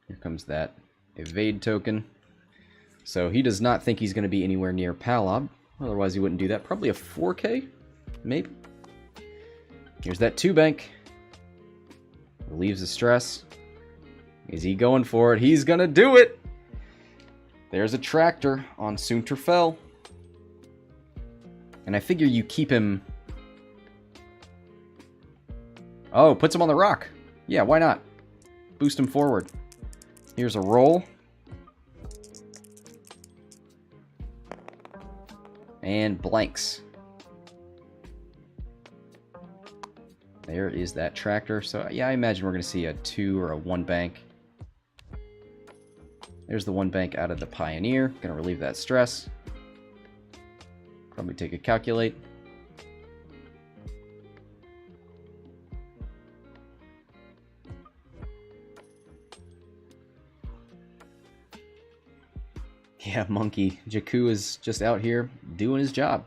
Here comes that evade token. So he does not think he's going to be anywhere near Palob. Otherwise he wouldn't do that. Probably a 4K? Maybe. Here's that 2-bank. Relieves the stress. Is he going for it? He's going to do it! There's a tractor on Soontir Fel. And I figure you keep him... Oh, puts him on the rock. Yeah, why not? Boost him forward. Here's a roll. And blanks. There is that tractor. So yeah, I imagine we're going to see a 2 or a 1 bank. There's the 1 bank out of the Pioneer. Going to relieve that stress. Probably take a calculate. Yeah, Monkey. Jakku is just out here doing his job.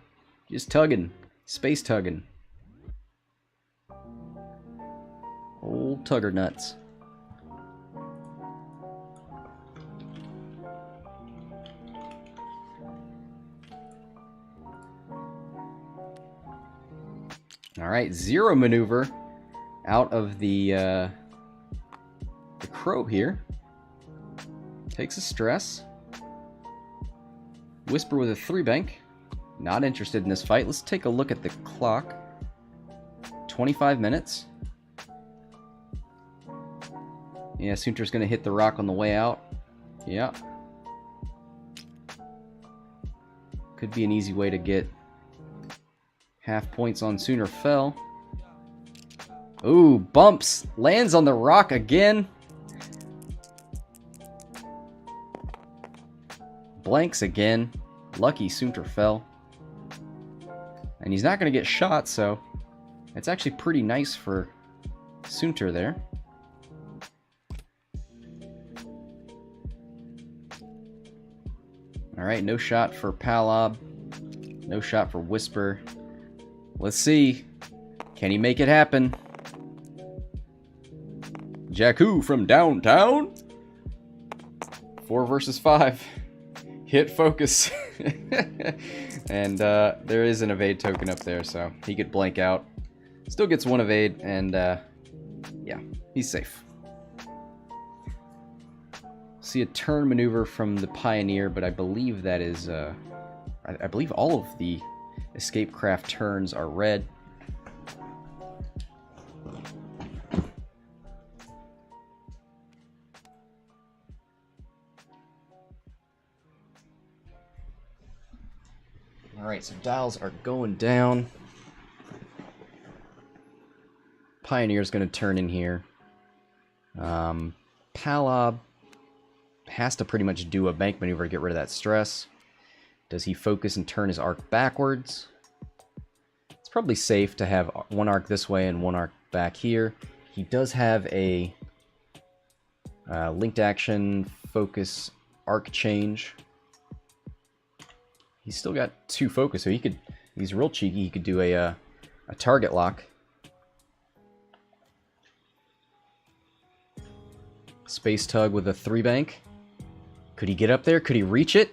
Just tugging. Space tugging. Old tugger nuts. Alright, 0 maneuver out of the Crow here. Takes a stress. Whisper with a 3-bank. Not interested in this fight. Let's take a look at the clock. 25 minutes. Yeah, Soontir's going to hit the rock on the way out. Yeah. Could be an easy way to get half points on Soontir Fel. Ooh, bumps. Lands on the rock again. Blanks again. Lucky Soontir Fel. And he's not going to get shot, so it's actually pretty nice for Soontir there. Alright, no shot for Palob. No shot for Whisper. Let's see. Can he make it happen? Jakku from downtown? 4 versus 5. Hit focus. And there is an evade token up there, so he could blank out. Still gets 1 evade, and yeah, he's safe. See a turn maneuver from the Pioneer, but I believe that is... I believe all of the escape craft turns are red. Alright, so dials are going down. Pioneer's going to turn in here. Palob has to pretty much do a bank maneuver to get rid of that stress. Does he focus and turn his arc backwards? It's probably safe to have 1 arc this way and 1 arc back here. He does have a linked action focus arc change. He's still got 2 focus, so he could... He's real cheeky. He could do a target lock. Space tug with a 3-bank. Could he get up there? Could he reach it?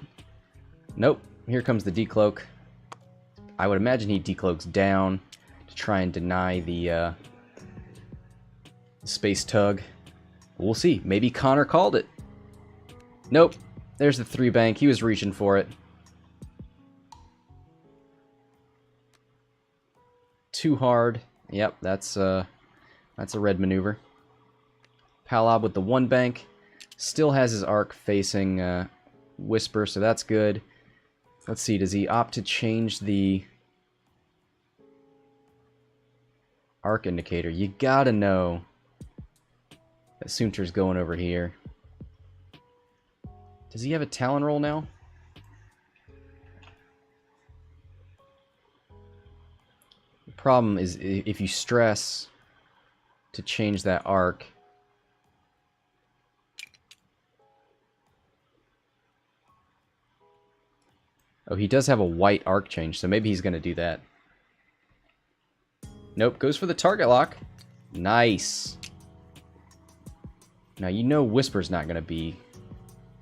Nope. Here comes the decloak. I would imagine he decloaks down to try and deny the space tug. We'll see. Maybe Connor called it. Nope. There's the 3-bank. He was reaching for it. Too hard. Yep, that's a red maneuver. Palob with the 1-bank. Still has his arc facing Whisper, so that's good. Let's see, does he opt to change the arc indicator? You gotta know that Soontir's going over here. Does he have a Talon roll now? The problem is if you stress to change that arc. Oh, he does have a white arc change, so maybe he's going to do that. Nope, goes for the target lock. Nice. Now, you know Whisper's not going to be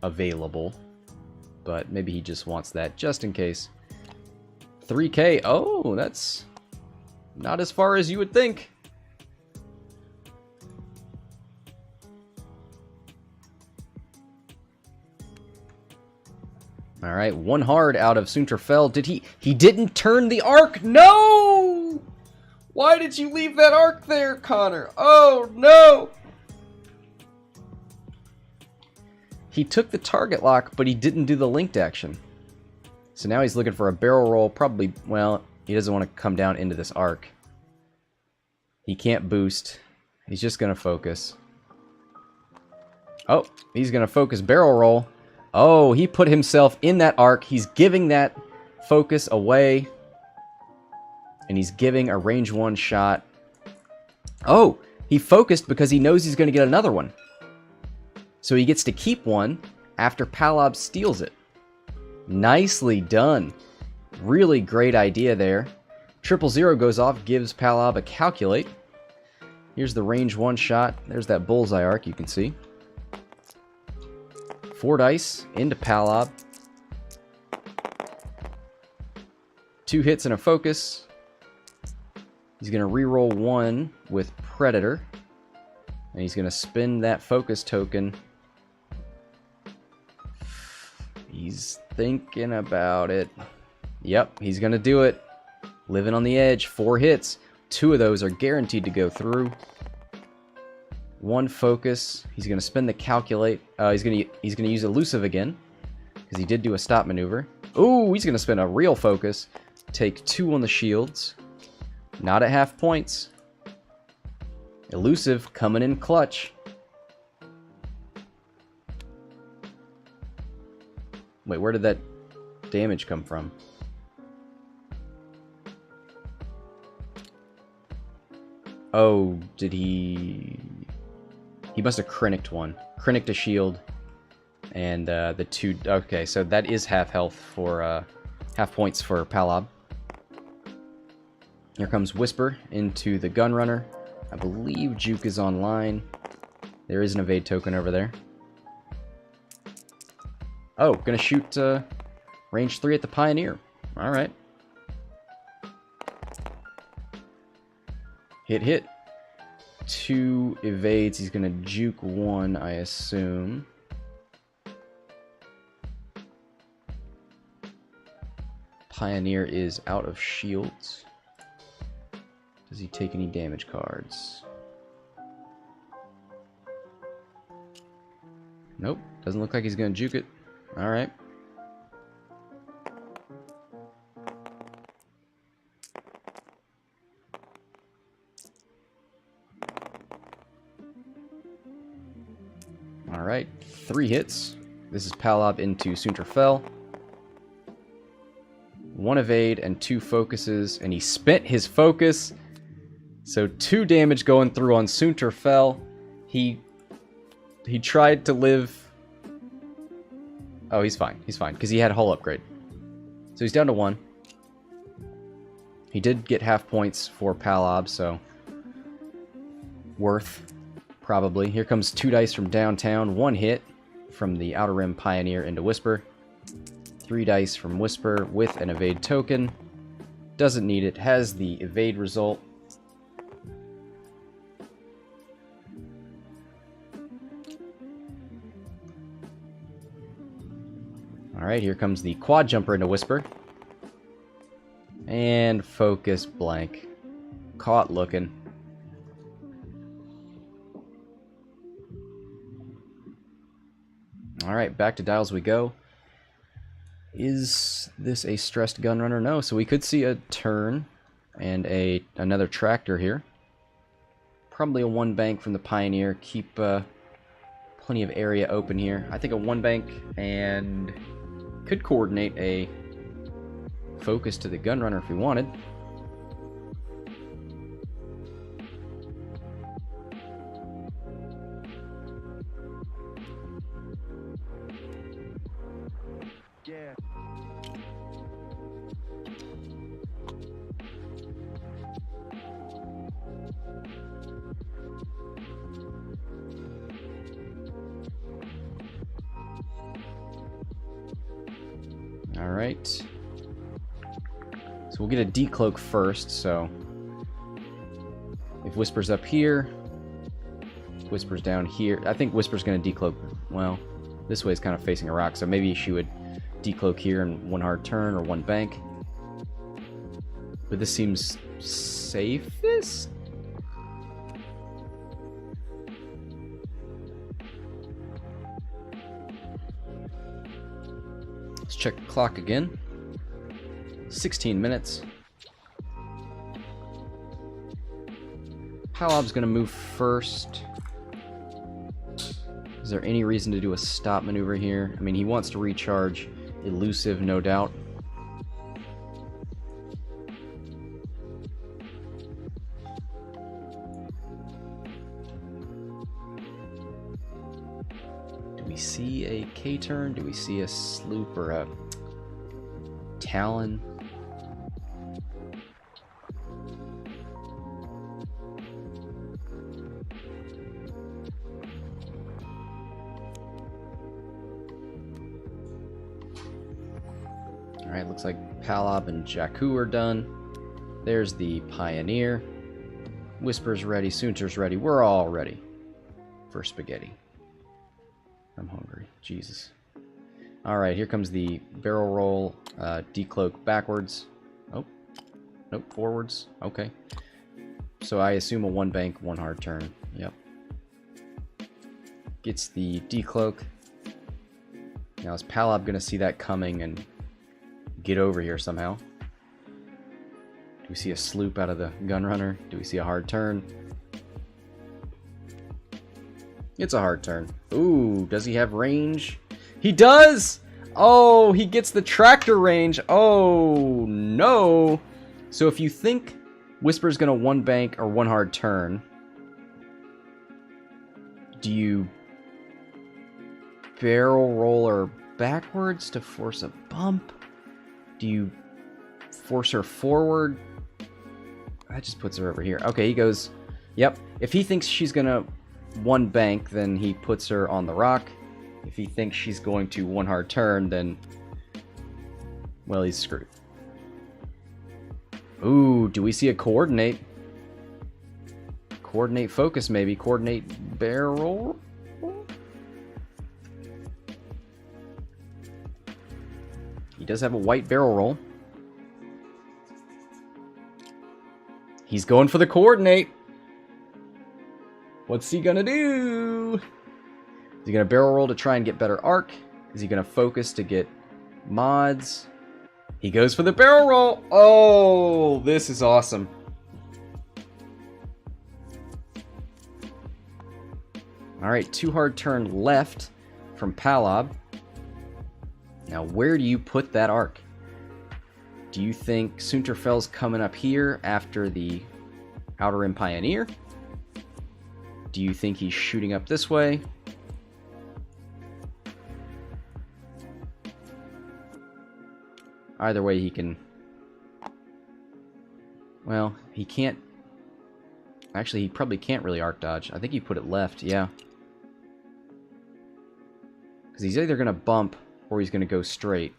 available, but maybe he just wants that just in case. 3K. Oh, that's not as far as you would think. All right, one hard out of Soontir fell. Did he didn't turn the arc. No! Why did you leave that arc there, Connor? Oh, no! He took the target lock, but he didn't do the linked action. So now he's looking for a barrel roll. Probably, well, he doesn't want to come down into this arc. He can't boost. He's just going to focus. Oh, he's going to focus barrel roll. Oh, he put himself in that arc. He's giving that focus away. And he's giving a range 1 shot. Oh, he focused because he knows he's going to get another one. So he gets to keep one after Palob steals it. Nicely done. Really great idea there. 000 goes off, gives Palob a calculate. Here's the range 1 shot. There's that bullseye arc you can see. 4 dice into Palob. 2 hits and a focus. He's going to reroll 1 with Predator. And he's going to spend that focus token. He's thinking about it. Yep, he's going to do it. Living on the edge. 4 hits. 2 of those are guaranteed to go through. 1 focus. He's going to spend the calculate. He's going to use elusive again because he did do a stop maneuver. Ooh, he's going to spend a real focus. Take 2 on the shields. Not at half points. Elusive coming in clutch. Wait, where did that damage come from? Oh, did he... He must have Krinicked one. Krinicked a shield. And the 2... Okay, so that is half health for... half points for Palob. Here comes Whisper into the Gunrunner. I believe Juke is online. There is an evade token over there. Oh, gonna shoot range 3 at the Pioneer. Alright. Hit. 2 evades. He's gonna juke 1, I assume. Pioneer is out of shields. Does he take any damage cards? Nope. Doesn't look like he's going to juke it. Alright. Alright. 3 hits. This is Palob into Soontir fell. 1 evade and 2 focuses. And he spent his focus. So 2 damage going through on Soontir fell. He tried to live... Oh, he's fine. He's fine, because he had hull upgrade. So he's down to 1. He did get half points for Palob, so... Worth, probably. Here comes 2 dice from downtown. 1 hit from the Outer Rim Pioneer into Whisper. 3 dice from Whisper with an evade token. Doesn't need it. Has the evade result. Alright, here comes the quad jumper into Whisper. And focus blank. Caught looking. Alright, back to dials we go. Is this a stressed Gunrunner? No, so we could see a turn and another tractor here. Probably a 1 bank from the Pioneer. Keep plenty of area open here. I think a one bank and could coordinate a focus to the Gunrunner if we wanted. Yeah. Alright. So we'll get a decloak first, so if Whisper's up here, Whisper's down here. I think Whisper's going to decloak. Well, this way is kind of facing a rock, so maybe she would decloak here in one hard turn or one bank. But this seems safest? Let's check the clock again. 16 minutes. Palob's going to move first. Is there any reason to do a stop maneuver here? I mean, he wants to recharge elusive, no doubt. Do we see a K-turn? Do we see a sloop or a Talon? Alright, looks like Palob and Jakku are done. There's the Pioneer. Whisper's ready, Soontir's ready. We're all ready for spaghetti. I'm hungry. Jesus. Alright, here comes the barrel roll, decloak backwards. Oh, nope, forwards. Okay. So I assume a one bank, one hard turn. Yep. Gets the decloak. Now is Palob going to see that coming and get over here somehow? Do we see a sloop out of the Gunrunner? Do we see a hard turn? It's a hard turn. Ooh, does he have range? He does! Oh, he gets the tractor range. Oh, no. So if you think Whisper's going to one bank or one hard turn, do you barrel roll her backwards to force a bump? Do you force her forward? That just puts her over here. Okay, he goes, yep. If he thinks she's going to one bank, then he puts her on the rock. If he thinks she's going to one hard turn, then, well, he's screwed. Ooh, do we see a coordinate? Coordinate focus, maybe. Coordinate barrel? He does have a white barrel roll. He's going for the coordinate. What's he gonna do? Is he gonna barrel roll to try and get better arc? Is he gonna focus to get mods? He goes for the barrel roll. Oh, this is awesome. All right, 2 hard turn left from Palob. Now, where do you put that arc? Do you think Soontir Fell's coming up here after the Outer Rim Pioneer? Do you think he's shooting up this way? Either way, he can... Well, he can't... Actually, he probably can't really arc dodge. I think he put it left, yeah. Because he's either going to bump or he's going to go straight.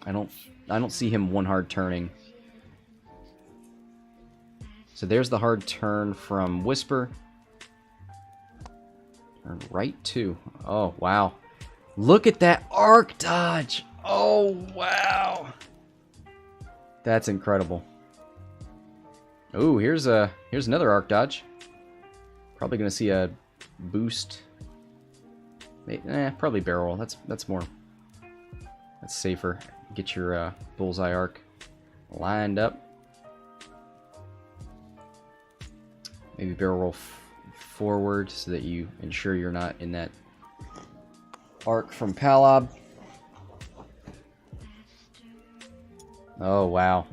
I don't see him one hard turning. So there's the hard turn from Whisper. Turn right too. Oh, wow. Look at that arc dodge. Oh, wow. That's incredible. Oh, here's another arc dodge. Probably going to see a boost. Probably barrel roll. That's more. That's safer. Get your bullseye arc lined up. Maybe barrel roll forward so that you ensure you're not in that arc from Palob. Oh, wow.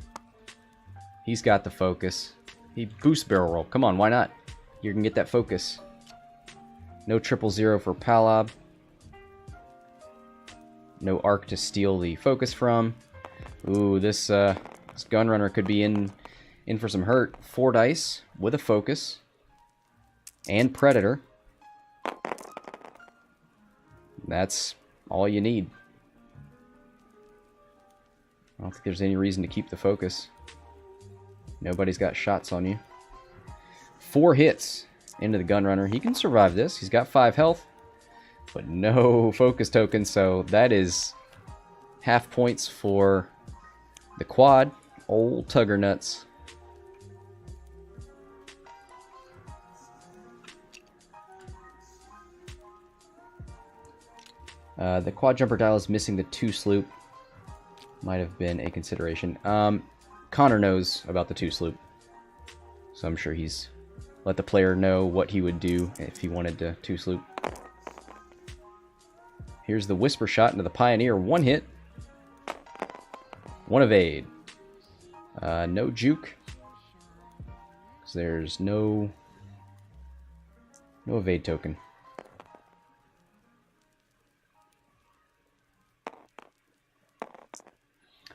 He's got the focus. He boosts barrel roll. Come on, why not? You can get that focus. No 000 for Palob. No arc to steal the focus from. Ooh, this Gunrunner could be in for some hurt. 4 dice with a focus. And Predator. That's all you need. I don't think there's any reason to keep the focus. Nobody's got shots on you. 4 hits into the Gunrunner. He can survive this. He's got 5 health. But no focus token, so that is half points for the quad. Old Tugger Nuts. The quad jumper dial is missing the 2 sloop. Might have been a consideration. Connor knows about the 2 sloop. So I'm sure he's let the player know what he would do if he wanted to 2 sloop. Here's the Whisper Shot into the Pioneer. 1 hit. 1 evade. No juke. So there's no evade token.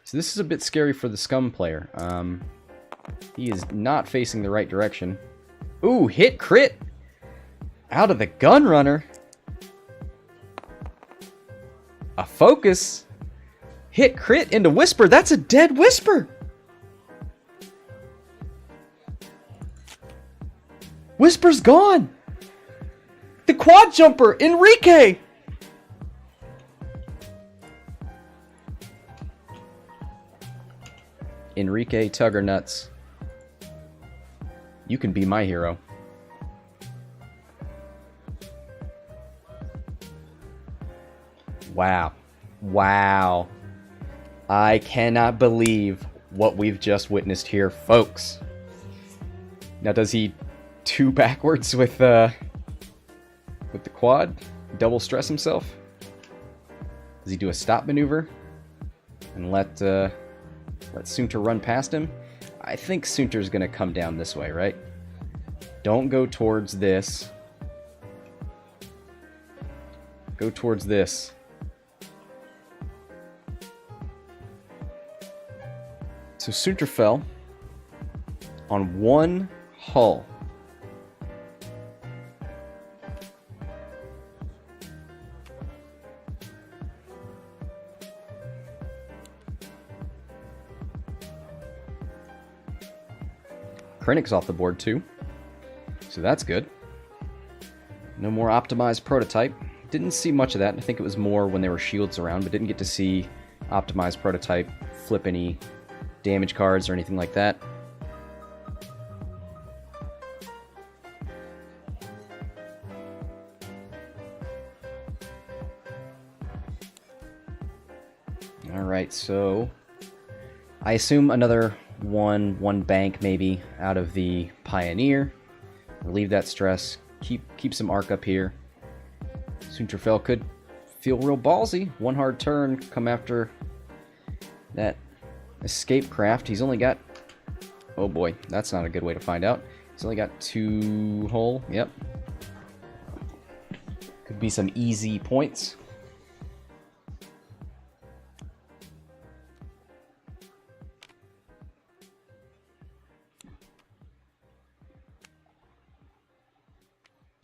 So this is a bit scary for the Scum player. He is not facing the right direction. Ooh, hit crit! Out of the Gunrunner. A focus. Hit crit into Whisper. That's a dead Whisper. Whisper's gone. The quad jumper, Enrique. Enrique Tugger Nuts. You can be my hero. Wow. Wow. I cannot believe what we've just witnessed here, folks. Now, does he 2 backwards with the quad? Double stress himself? Does he do a stop maneuver? And let Soontir run past him? I think Soontir's going to come down this way, right? Don't go towards this. Go towards this. So Soontir fell on 1 hull. Krennic's off the board too, so that's good. No more optimized prototype. Didn't see much of that. I think it was more when there were shields around, but didn't get to see optimized prototype flip any damage cards or anything like that. Alright, so I assume another one bank maybe out of the Pioneer. Relieve that stress. Keep some arc up here. Soontir fell could feel real ballsy. 1 hard turn, come after that escape craft. He's only got... Oh boy, that's not a good way to find out. He's only got 2 hull. Yep. Could be some easy points.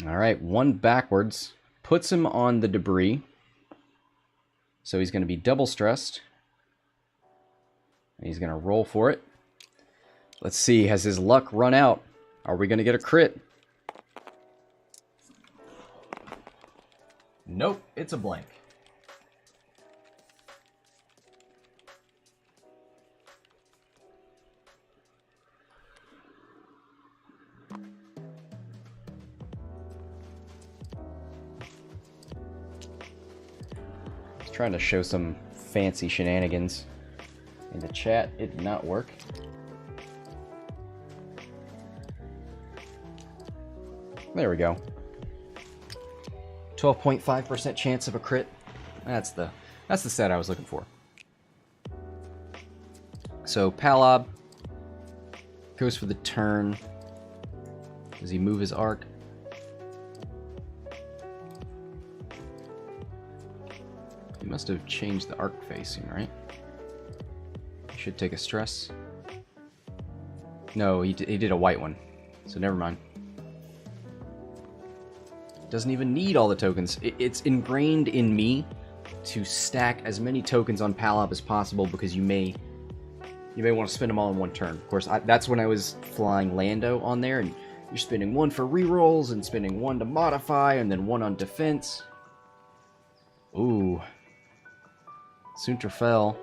Alright, 1 backwards. Puts him on the debris. So he's going to be double stressed. And he's going to roll for it. Let's see, has his luck run out? Are we going to get a crit? Nope, it's a blank. Trying to show some fancy shenanigans in the chat. It did not work. There we go. 12.5% chance of a crit. That's the stat I was looking for. So Palob goes for the turn. Does he move his arc? He must have changed the arc facing, right? He should take a stress. No, he did a white one. So never mind. Doesn't even need all the tokens. It's ingrained in me to stack as many tokens on Palob as possible because you may want to spend them all in one turn. Of course, that's when I was flying Lando on there, and you're spending one for rerolls and spending one to modify and then one on defense. Ooh. Soontir fell.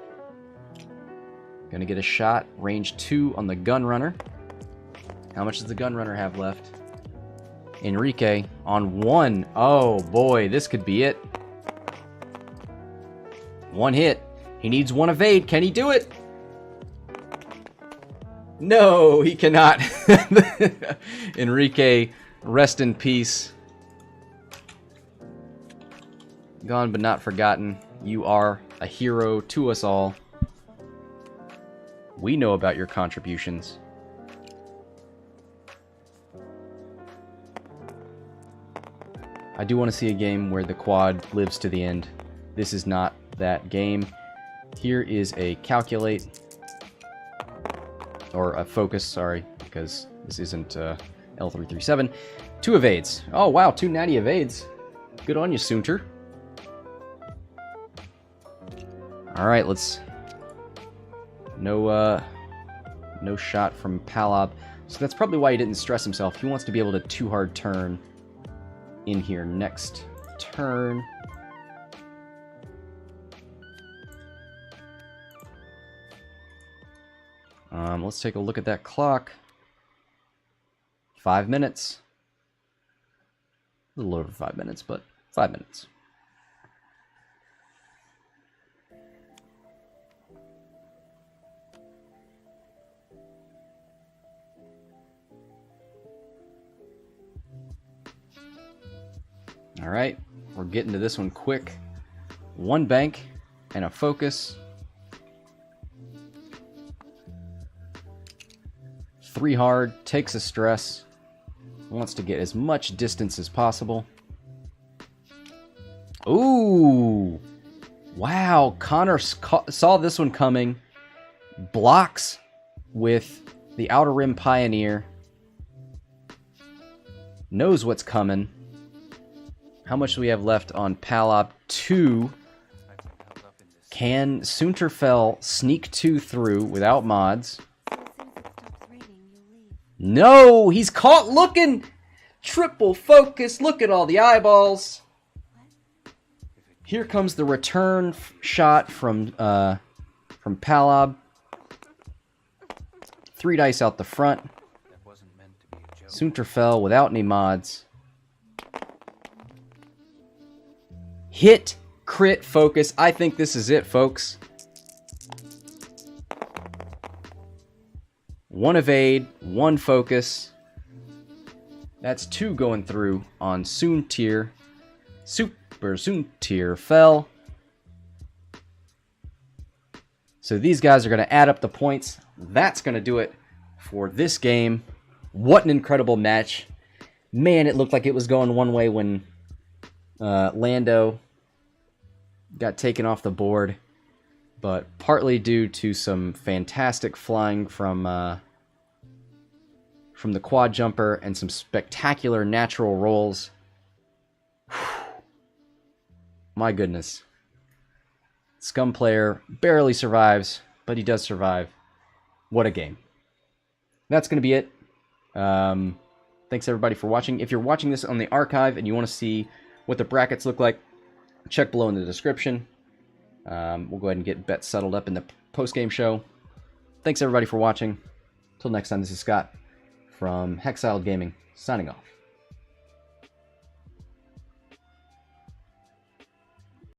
Gonna get a shot. Range 2 on the Gunrunner. How much does the Gunrunner have left? Enrique on 1. Oh boy, this could be it. 1 hit. He needs 1 evade. Can he do it? No, he cannot. Enrique, rest in peace. Gone but not forgotten. You are a hero to us all. We know about your contributions. I do want to see a game where the quad lives to the end. This is not that game. Here is a calculate. Or a focus, sorry, because this isn't L337. 2 evades. Oh wow, 2 natty evades. Good on you, Soontir. Alright, let's... No shot from Palob. So that's probably why he didn't stress himself. He wants to be able to 2-hard turn in here next turn. Let's take a look at that clock. 5 minutes. A little over 5 minutes, but 5 minutes. All right, we're getting to this one quick. 1 bank and a focus. 3 hard, takes a stress. Wants to get as much distance as possible. Ooh! Wow, Connor saw this one coming. Blocks with the Outer Rim Pioneer. Knows what's coming. How much do we have left on Palob? 2. Can Soontir fell sneak 2 through without mods? No! He's caught looking! Triple focus. Look at all the eyeballs. Here comes the return shot from Palob. 3 dice out the front. Soontir fell without any mods. Hit, crit, focus. I think this is it, folks. 1 evade, 1 focus. That's 2 going through on Soontir. Super Soontir fell. So these guys are going to add up the points. That's going to do it for this game. What an incredible match. Man, it looked like it was going one way when Lando got taken off the board. But partly due to some fantastic flying from the quad jumper and some spectacular natural rolls. My goodness. Scum player barely survives, but he does survive. What a game. That's going to be it. Thanks everybody for watching. If you're watching this on the archive and you want to see what the brackets look like, check below in the description. We'll go ahead and get bets settled up in the post-game show. Thanks everybody for watching. Till next time, this is Scott from Hexiled Gaming, signing off.